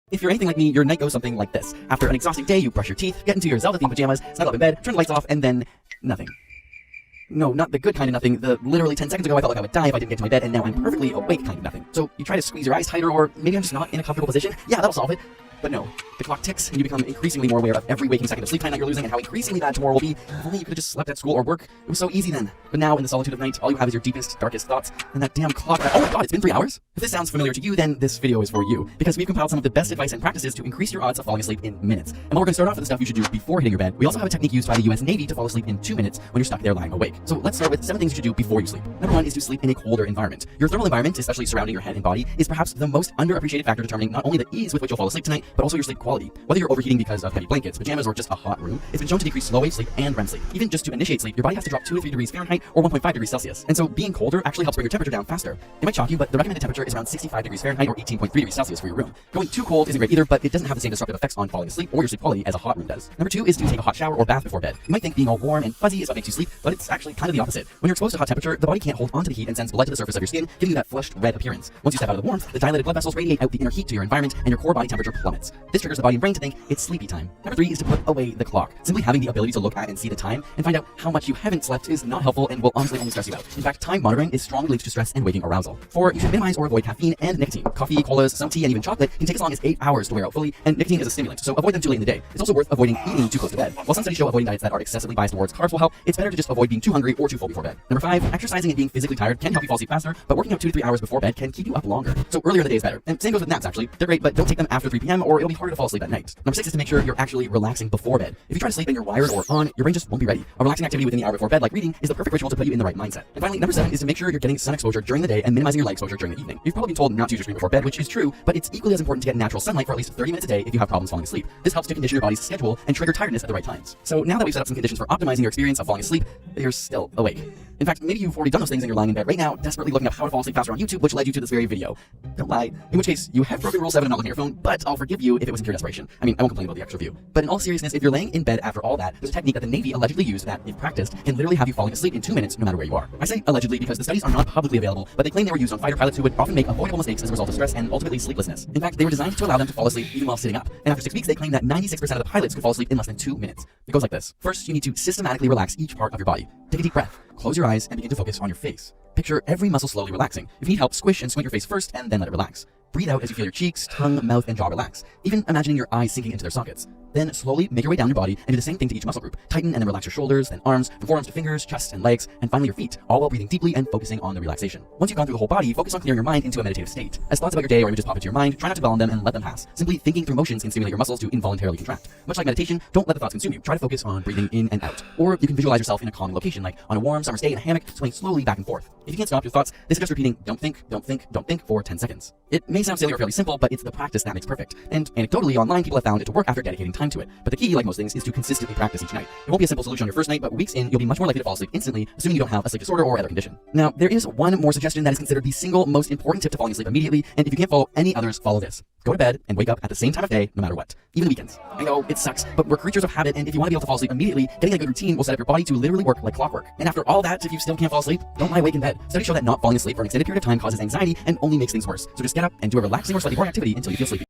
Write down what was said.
If you're anything like me, your night goes something like this. After an exhausting day, you brush your teeth, get into your Zelda-themed pajamas, snuggle up in bed, turn the lights off, and then nothing. No, not the good kind of nothing. The literally 10 seconds ago I felt like I would die if I didn't get to my bed, and now I'm perfectly awake kind of nothing. So you try to squeeze your eyes tighter, or maybe I'm just not in a comfortable position. Yeah, that'll solve it. But no, the clock ticks, and you become increasingly more aware of every waking second of sleep time that you're losing and how increasingly bad tomorrow will be. If only you could have just slept at school or work. It was so easy then. But now, in the solitude of night, all you have is your deepest, darkest thoughts, and that damn clock that— oh my god, it's been 3 hours? If this sounds familiar to you, then this video is for you, because we've compiled some of the best advice and practices to increase your odds of falling asleep in minutes. And while we're going to start off with the stuff you should do before hitting your bed, we also have a technique used by the US Navy to fall asleep in 2 minutes when you're stuck there lying awake. So let's start with 7 things you should do before you sleep. Number 1 is to sleep in a colder environment. Your thermal environment, especially surrounding your head and body, is perhaps the most underappreciated factor determining not only the ease with which you'll fall asleep tonight, but also your sleep quality. Whether you're overheating because of heavy blankets, pajamas, or just a hot room, it's been shown to decrease slow-wave sleep and REM sleep. Even just to initiate sleep, your body has to drop 2 to 3 degrees Fahrenheit or 1.5 degrees Celsius. And so being colder actually helps bring your temperature down faster. It might shock you, but the recommended temperature is around 65 degrees Fahrenheit or 18.3 degrees Celsius for your room. Going too cold isn't great either, but it doesn't have the same disruptive effects on falling asleep or your sleep quality as a hot room does. Number 2 is to take a hot shower or bath before bed. You might think being all warm and fuzzy is what makes you sleep, but it's actually kind of the opposite. When you're exposed to hot temperature, the body can't hold onto the heat and sends blood to the surface of your skin, giving you that flushed red appearance. Once you step out of the warmth, the dilated blood vessels radiate out the inner heat to your environment, and your core body temperature plummets. This triggers the body and brain to think it's sleepy time. Number 3 is to put away the clock. Simply having the ability to look at and see the time and find out how much you haven't slept is not helpful and will honestly only stress you out. In fact, time monitoring is strongly linked to stress and waking arousal. 4, you should minimize or avoid caffeine and nicotine. Coffee, colas, some tea, and even chocolate can take as long as 8 hours to wear out fully, and nicotine is a stimulant, so avoid them too late in the day. It's also worth avoiding eating too close to bed. While some studies show avoiding diets that are excessively biased towards carbs will help, it's better to just avoid being too hungry or too full before bed. Number 5, exercising and being physically tired can help you fall asleep faster, but working out 2 to 3 hours before bed can keep you up longer. So earlier in the day is better. And same goes with naps actually. They're great, but don't take them after 3 p.m. or it'll be harder to fall asleep at night. Number 6 is to make sure you're actually relaxing before bed. If you try to sleep and you're wired or on, your brain just won't be ready. A relaxing activity within the hour before bed, like reading, is the perfect ritual to put you in the right mindset. And finally, number 7 is to make sure you're getting sun exposure during the day and minimizing your light exposure during the evening. You've probably been told not to use your screen before bed, which is true, but it's equally as important to get natural sunlight for at least 30 minutes a day if you have problems falling asleep. This helps to condition your body's schedule and trigger tiredness at the right times. So now that we've set up some conditions for optimizing your experience of falling asleep, you're still awake. In fact, maybe you've already done those things and you're lying in bed right now, desperately looking up how to fall asleep faster on YouTube, which led you to this very video. Don't lie. In which case, you have broken rule 7 and not looking at your phone, but I'll forgive you if it was in pure desperation. I mean, I won't complain about the extra view. But in all seriousness, if you're laying in bed after all that, there's a technique that the Navy allegedly used that, if practiced, can literally have you falling asleep in 2 minutes no matter where you are. I say allegedly because the studies are not publicly available, but they claim they were used on fighter pilots who would often make avoidable mistakes as a result of stress and ultimately sleeplessness. In fact, they were designed to allow them to fall asleep even while sitting up. And after 6 weeks, they claim that 96% of the pilots could fall asleep in less than 2 minutes. It goes like this. First, you need to systematically relax each part of your body. Take a deep breath, close your eyes, and begin to focus on your face. Picture every muscle slowly relaxing. If you need help, squish and squint your face first, and then let it relax. Breathe out as you feel your cheeks, tongue, mouth, and jaw relax, even imagining your eyes sinking into their sockets. Then slowly make your way down your body and do the same thing to each muscle group. Tighten and then relax your shoulders, then arms, from forearms to fingers, chest and legs, and finally your feet, all while breathing deeply and focusing on the relaxation. Once you've gone through the whole body, focus on clearing your mind into a meditative state. As thoughts about your day or images pop into your mind, try not to dwell on them and let them pass. Simply thinking through motions can stimulate your muscles to involuntarily contract. Much like meditation, don't let the thoughts consume you. Try to focus on breathing in and out. Or you can visualize yourself in a calming location, like on a warm summer's day in a hammock, swaying slowly back and forth. If you can't stop your thoughts, they suggest repeating don't think, don't think, don't think for 10 seconds. It may sound silly or fairly simple, but it's the practice that makes perfect. And anecdotally, online people have found it to work after dedicating time to it. But the key, like most things, is to consistently practice each night. It won't be a simple solution on your first night, but weeks in, you'll be much more likely to fall asleep instantly, assuming you don't have a sleep disorder or other condition. Now, there is one more suggestion that is considered the single most important tip to falling asleep immediately, and if you can't follow any others, follow this. Go to bed and wake up at the same time of day, no matter what. Even weekends. I know, it sucks, but we're creatures of habit, and if you want to be able to fall asleep immediately, getting a good routine will set up your body to literally work like clockwork. And after all that, if you still can't fall asleep, don't lie awake in bed. Studies show that not falling asleep for an extended period of time causes anxiety and only makes things worse. So just get up and do a relaxing or slightly boring activity until you feel sleepy.